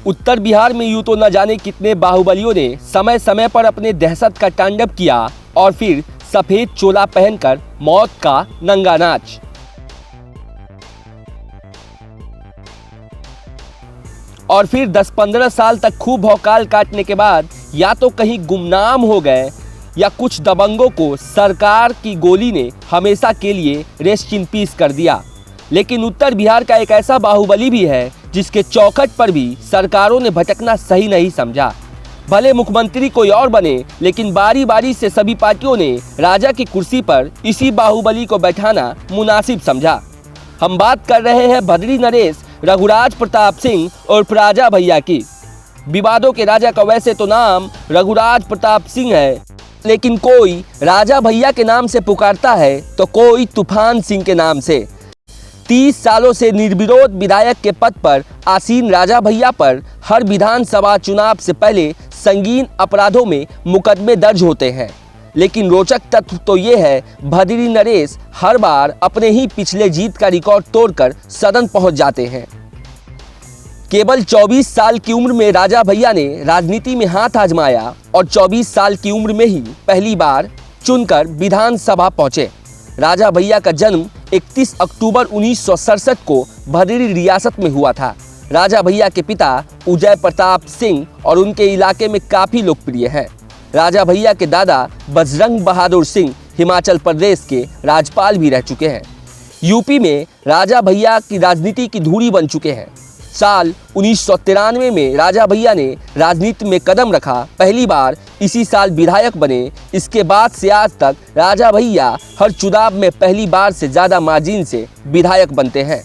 उत्तर बिहार में यूं तो न जाने कितने बाहुबलियों ने समय समय पर अपने दहशत का तांडव किया और फिर सफेद चोला पहनकर मौत का नंगा नाच। और फिर 10-15 साल तक खूब भौकाल काटने के बाद या तो कहीं गुमनाम हो गए या कुछ दबंगों को सरकार की गोली ने हमेशा के लिए रेस्ट इन पीस कर दिया। लेकिन उत्तर बिहार का एक ऐसा बाहुबली भी है जिसके चौखट पर भी सरकारों ने भटकना सही नहीं समझा। भले मुख्यमंत्री कोई और बने, लेकिन बारी बारी से सभी पार्टियों ने राजा की कुर्सी पर इसी बाहुबली को बैठाना मुनासिब समझा। हम बात कर रहे हैं भदरी नरेश रघुराज प्रताप सिंह उर्फ राजा भैया की। विवादों के राजा का वैसे तो नाम रघुराज प्रताप सिंह है, लेकिन कोई राजा भैया के नाम से पुकारता है तो कोई तूफान सिंह के नाम से। 30 सालों से निर्विरोध विधायक के पद पर आसीन राजा भैया पर हर विधानसभा चुनाव से पहले संगीन अपराधों में मुकदमे दर्ज होते हैं। लेकिन रोचक तथ्य तो ये है, भदरी नरेश हर बार अपने ही पिछले जीत का रिकॉर्ड तोड़कर सदन पहुंच जाते हैं। केवल 24 साल की उम्र में राजा भैया ने राजनीति में हाथ आजमाया और 24 साल की उम्र में ही पहली बार चुनकर विधानसभा पहुंचे। राजा भैया का जन्म 31 अक्टूबर 1967 को भदरी रियासत में हुआ था। राजा भैया के पिता उदय प्रताप सिंह और उनके इलाके में काफ़ी लोकप्रिय हैं। राजा भैया के दादा बजरंग बहादुर सिंह हिमाचल प्रदेश के राज्यपाल भी रह चुके हैं। यूपी में राजा भैया की राजनीति की धूरी बन चुके हैं। साल 1993 में राजा भैया ने राजनीति में कदम रखा, पहली बार इसी साल विधायक बने। इसके बाद से आज तक राजा भैया हर चुनाव में पहली बार से ज़्यादा मार्जिन से विधायक बनते हैं।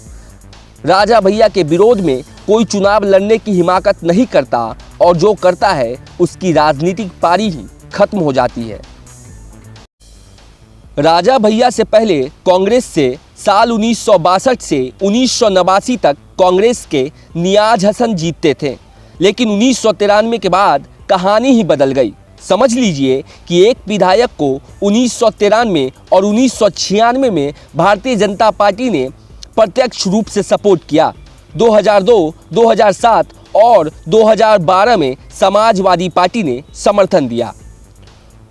राजा भैया के विरोध में कोई चुनाव लड़ने की हिमाकत नहीं करता और जो करता है उसकी राजनीतिक पारी ही खत्म हो जाती है। राजा भैया से पहले कांग्रेस से साल 1962 से 1989 तक कांग्रेस के नियाज हसन जीतते थे, लेकिन 1993 के बाद कहानी ही बदल गई। समझ लीजिए कि एक विधायक को 1993 और 1996 में भारतीय जनता पार्टी ने प्रत्यक्ष रूप से सपोर्ट किया। 2002, 2007 और 2012 में समाजवादी पार्टी ने समर्थन दिया।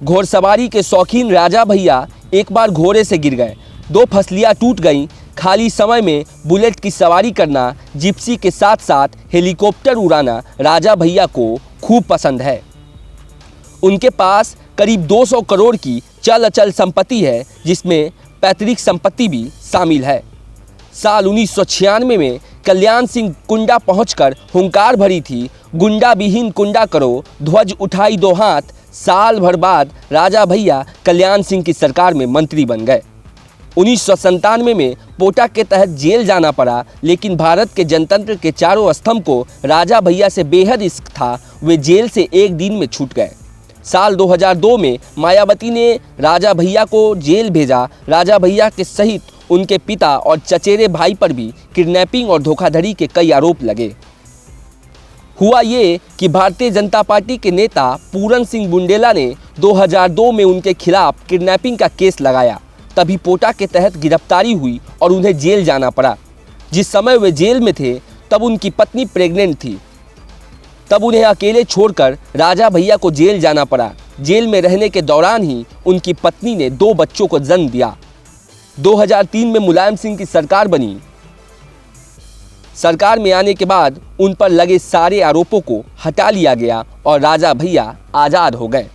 घोड़सवारी के शौकीन राजा भैया एक बार घोड़े से गिर गए, 2 फसलियाँ टूट गईं। खाली समय में बुलेट की सवारी करना, जिप्सी के साथ साथ हेलीकॉप्टर उड़ाना राजा भैया को खूब पसंद है। उनके पास करीब 200 करोड़ की चल अचल संपत्ति है, जिसमें पैतृक संपत्ति भी शामिल है। साल 1996 में कल्याण सिंह कुंडा पहुंचकर हुंकार भरी थी, गुंडा विहीन कुंडा करो, ध्वज उठाई 2 हाथ। साल भर बाद राजा भैया कल्याण सिंह की सरकार में मंत्री बन गए। 1997 में पोटा के तहत जेल जाना पड़ा, लेकिन भारत के जनतंत्र के चारों स्तंभ को राजा भैया से बेहद इश्क था। वे जेल से एक दिन में छूट गए। साल 2002 में मायावती ने राजा भैया को जेल भेजा। राजा भैया के सहित उनके पिता और चचेरे भाई पर भी किडनैपिंग और धोखाधड़ी के कई आरोप लगे। हुआ ये कि भारतीय जनता पार्टी के नेता पूरन सिंह बुंडेला ने 2002 में उनके खिलाफ किडनैपिंग का केस लगाया। तभी पोटा के तहत गिरफ्तारी हुई और उन्हें जेल जाना पड़ा। जिस समय वे जेल में थे तब उनकी पत्नी प्रेग्नेंट थी। तब उन्हें अकेले छोड़कर राजा भैया को जेल जाना पड़ा। जेल में रहने के दौरान ही उनकी पत्नी ने 2 बच्चों को जन्म दिया। 2003 में मुलायम सिंह की सरकार बनी। सरकार में आने के बाद उन पर लगे सारे आरोपों को हटा लिया गया और राजा भैया आज़ाद हो गए।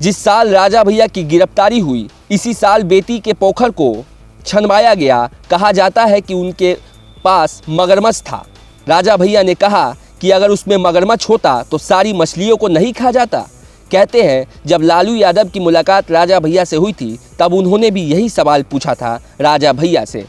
जिस साल राजा भैया की गिरफ्तारी हुई, इसी साल बेटी के पोखर को छनवाया गया। कहा जाता है कि उनके पास मगरमच्छ था। राजा भैया ने कहा कि अगर उसमें मगरमच्छ होता तो सारी मछलियों को नहीं खा जाता। कहते हैं जब लालू यादव की मुलाकात राजा भैया से हुई थी, तब उन्होंने भी यही सवाल पूछा था राजा भैया से।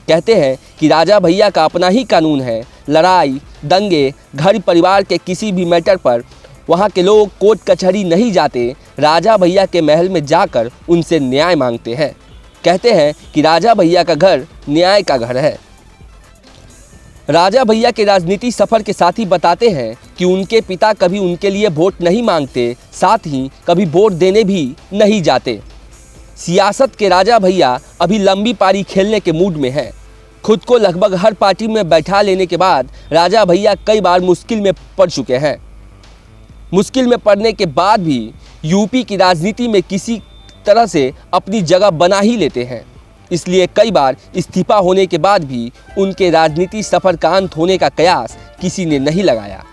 कहते हैं कि राजा भैया का अपना ही कानून है। लड़ाई, दंगे, घर परिवार के किसी भी मैटर पर वहाँ के लोग कोर्ट कचहरी नहीं जाते, राजा भैया के महल में जाकर उनसे न्याय मांगते हैं। कहते हैं कि राजा भैया का घर न्याय का घर है। राजा भैया के राजनीति सफ़र के साथी बताते हैं कि उनके पिता कभी उनके लिए वोट नहीं मांगते, साथ ही कभी वोट देने भी नहीं जाते। सियासत के राजा भैया अभी लंबी पारी खेलने के मूड में हैं। खुद को लगभग हर पार्टी में बैठा लेने के बाद राजा भैया कई बार मुश्किल में पड़ चुके हैं। मुश्किल में पड़ने के बाद भी यूपी की राजनीति में किसी तरह से अपनी जगह बना ही लेते हैं। इसलिए कई बार इस्तीफा होने के बाद भी उनके राजनीति सफर का अंत होने का कयास किसी ने नहीं लगाया।